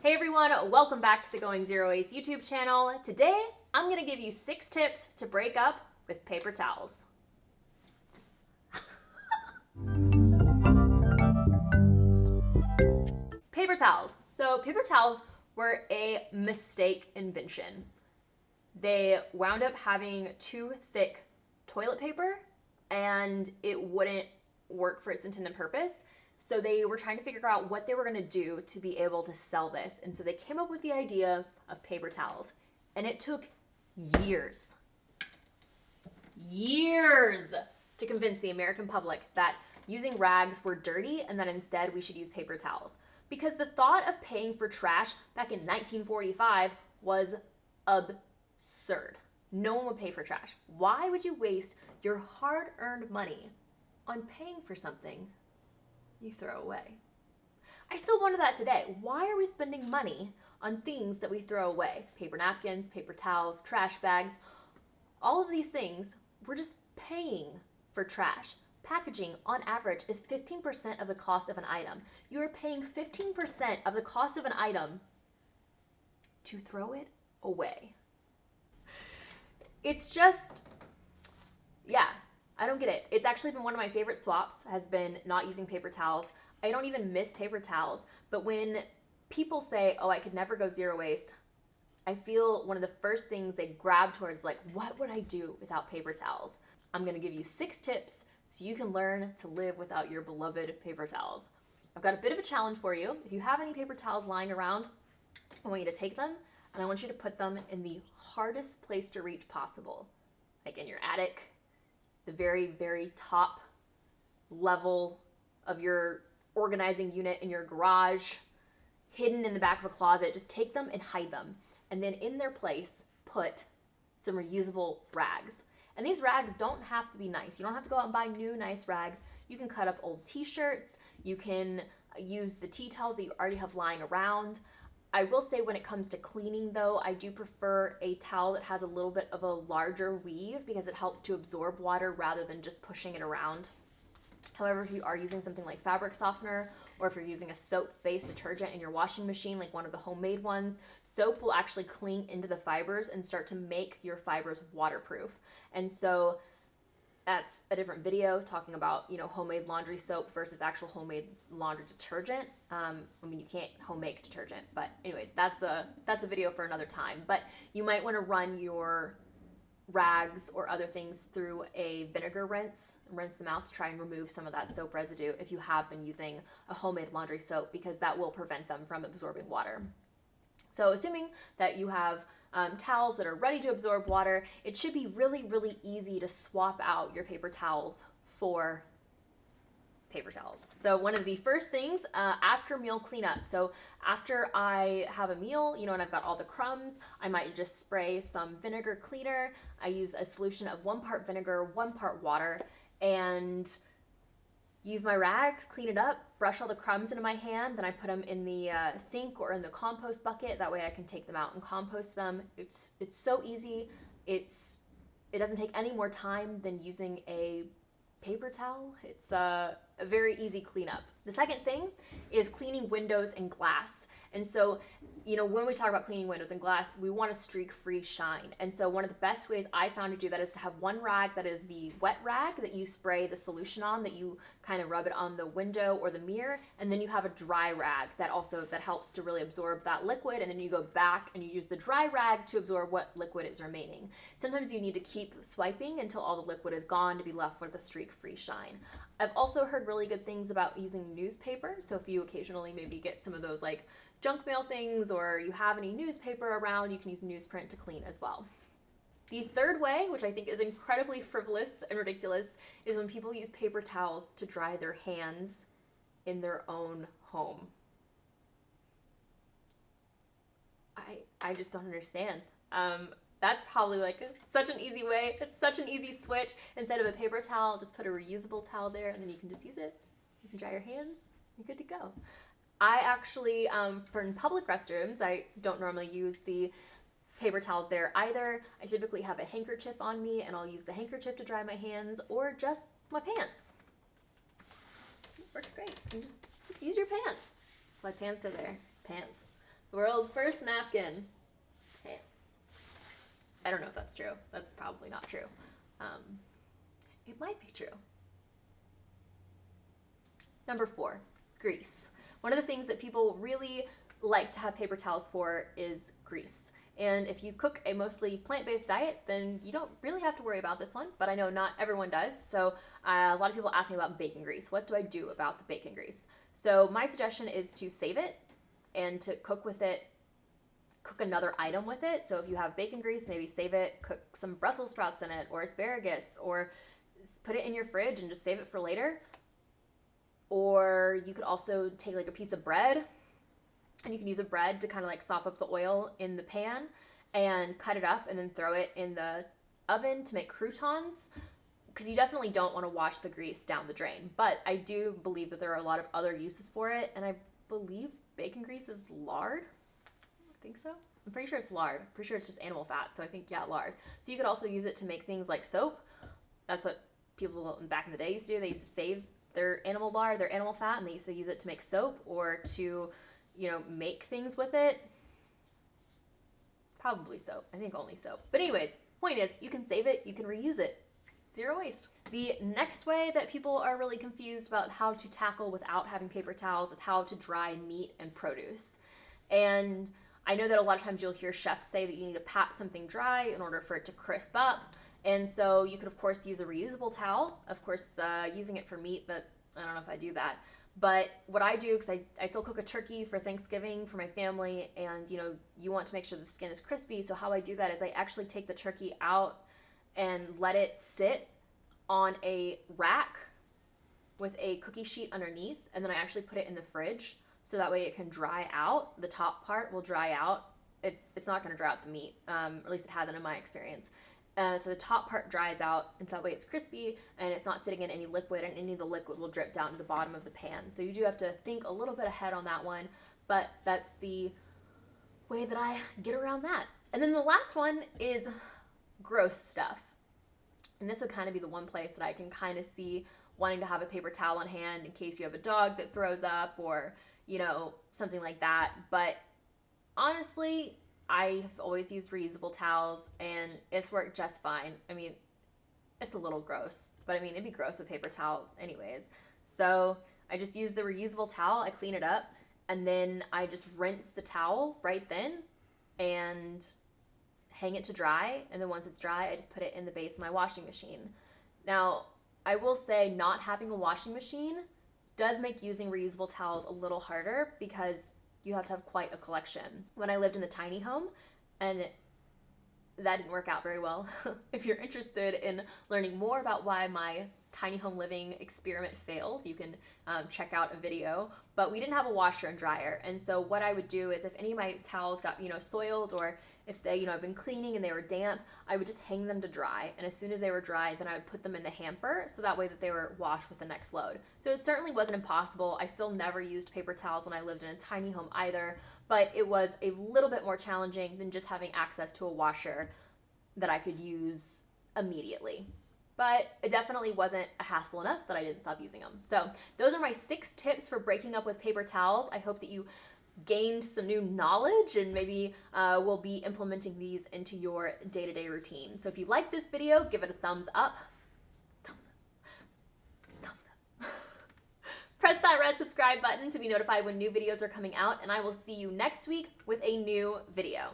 Hey everyone, welcome back to the Going Zero Waste YouTube channel. Today, I'm gonna give you 6 tips to break up with paper towels. Paper towels. So paper towels were a mistake invention. They wound up having too thick toilet paper and it wouldn't work for its intended purpose. So they were trying to figure out what they were gonna do to be able to sell this. And so they came up with the idea of paper towels. And it took years to convince the American public that using rags were dirty and that instead we should use paper towels. Because the thought of paying for trash back in 1945 was absurd. No one would pay for trash. Why would you waste your hard-earned money on paying for something you throw away? I still wonder that today. Why are we spending money on things that we throw away? Paper napkins, paper towels, trash bags, all of these things, we're just paying for trash. Packaging, on average, is 15% of the cost of an item. You are paying 15% of the cost of an item to throw it away. It's just, yeah, I don't get it. It's actually been one of my favorite swaps, has been not using paper towels. I don't even miss paper towels, but when people say, oh, I could never go zero waste, I feel one of the first things they grab towards, like, what would I do without paper towels? I'm gonna give you 6 tips so you can learn to live without your beloved paper towels. I've got a bit of a challenge for you. If you have any paper towels lying around, I want you to take them and I want you to put them in the hardest place to reach possible, like in your attic, the very, very top level of your organizing unit in your garage, hidden in the back of a closet. Just take them and hide them. And then in their place, put some reusable rags. And these rags don't have to be nice. You don't have to go out and buy new nice rags. You can cut up old t-shirts. You can use the tea towels that you already have lying around. I will say when it comes to cleaning though, I do prefer a towel that has a little bit of a larger weave because it helps to absorb water rather than just pushing it around. However, if you are using something like fabric softener, or if you're using a soap-based detergent in your washing machine, like one of the homemade ones, soap will actually cling into the fibers and start to make your fibers waterproof. And so that's a different video talking about, homemade laundry soap versus actual homemade laundry detergent. I mean, you can't home make detergent, but anyways, that's a video for another time. But you might want to run your rags or other things through a vinegar rinse them out to try and remove some of that soap residue if you have been using a homemade laundry soap, because that will prevent them from absorbing water. So assuming that you have towels that are ready to absorb water, it should be really, really easy to swap out your paper towels for paper towels. So one of the first things after meal cleanup, so after I have a meal, and I've got all the crumbs, I might just spray some vinegar cleaner. I use a solution of 1 part vinegar, 1 part water, and use my rags, clean it up, brush all the crumbs into my hand, then I put them in the sink or in the compost bucket. That way I can take them out and compost them. It's so easy. It doesn't take any more time than using a paper towel. It's a very easy cleanup. The second thing is cleaning windows and glass. And so, when we talk about cleaning windows and glass, we want a streak-free shine. And so one of the best ways I found to do that is to have one rag that is the wet rag that you spray the solution on, that you kind of rub it on the window or the mirror, and then you have a dry rag that helps to really absorb that liquid, and then you go back and you use the dry rag to absorb what liquid is remaining. Sometimes you need to keep swiping until all the liquid is gone to be left with a streak-free shine. I've also heard really good things about using newspaper. So if you occasionally maybe get some of those like junk mail things, or you have any newspaper around, you can use newsprint to clean as well. The third way, which I think is incredibly frivolous and ridiculous, is when people use paper towels to dry their hands in their own home. I just don't understand. That's probably such an easy way. It's such an easy switch. Instead of a paper towel, just put a reusable towel there and then you can just use it. You can dry your hands. You're good to go. I actually, for in public restrooms, I don't normally use the paper towels there either. I typically have a handkerchief on me and I'll use the handkerchief to dry my hands, or just my pants. It works great. And just use your pants. That's why pants are there. Pants. World's first napkin. Pants. I don't know if that's true. That's probably not true. It might be true. Number 4, grease. One of the things that people really like to have paper towels for is grease. And if you cook a mostly plant-based diet, then you don't really have to worry about this one, but I know not everyone does. So a lot of people ask me about bacon grease. What do I do about the bacon grease? So my suggestion is to save it and to cook with it, cook another item with it. So if you have bacon grease, maybe save it, cook some Brussels sprouts in it or asparagus, or put it in your fridge and just save it for later. Or you could also take like a piece of bread, and you can use a bread to kind of like sop up the oil in the pan and cut it up and then throw it in the oven to make croutons, because you definitely don't want to wash the grease down the drain. But I do believe that there are a lot of other uses for it, and I believe bacon grease is lard. I think so. I'm pretty sure it's lard. I'm pretty sure it's just animal fat, so I think, yeah, lard. So you could also use it to make things like soap. That's what people back in the day used to do. They used to save their animal lard, their animal fat, and they used to use it to make soap or to, make things with it. Probably soap. I think only soap. But anyways, point is, you can save it, you can reuse it. Zero waste. The next way that people are really confused about how to tackle without having paper towels is how to dry meat and produce. And I know that a lot of times you'll hear chefs say that you need to pat something dry in order for it to crisp up. And so you could, of course, use a reusable towel. Of course, using it for meat, but I don't know if I do that. But what I do, because I still cook a turkey for Thanksgiving for my family, and you want to make sure the skin is crispy. So how I do that is I actually take the turkey out and let it sit on a rack with a cookie sheet underneath, and then I actually put it in the fridge so that way it can dry out. The top part will dry out. It's not going to dry out the meat, or at least it hasn't in my experience. So the top part dries out, and so that way it's crispy and it's not sitting in any liquid, and any of the liquid will drip down to the bottom of the pan. So you do have to think a little bit ahead on that one, but that's the way that I get around that. And then the last one is gross stuff. And this would kind of be the one place that I can kind of see wanting to have a paper towel on hand in case you have a dog that throws up or, something like that. But honestly, I have always used reusable towels, and it's worked just fine. I mean, it's a little gross, but I mean, it'd be gross with paper towels anyways. So I just use the reusable towel, I clean it up, and then I just rinse the towel right then and hang it to dry. And then once it's dry, I just put it in the base of my washing machine. Now, I will say not having a washing machine does make using reusable towels a little harder, because you have to have quite a collection. When I lived in the tiny home, and that didn't work out very well. If you're interested in learning more about why my tiny home living experiment failed, you can check out a video. But we didn't have a washer and dryer, and so what I would do is if any of my towels got soiled, or if they I've been cleaning and they were damp, I would just hang them to dry, and as soon as they were dry, then I would put them in the hamper so that way that they were washed with the next load. So it certainly wasn't impossible. I still never used paper towels when I lived in a tiny home either, but it was a little bit more challenging than just having access to a washer that I could use immediately. But it definitely wasn't a hassle enough that I didn't stop using them. So those are my 6 tips for breaking up with paper towels. I hope that you gained some new knowledge and maybe will be implementing these into your day-to-day routine. So if you like this video, give it a thumbs up. Thumbs up. Thumbs up. Press that red subscribe button to be notified when new videos are coming out, and I will see you next week with a new video.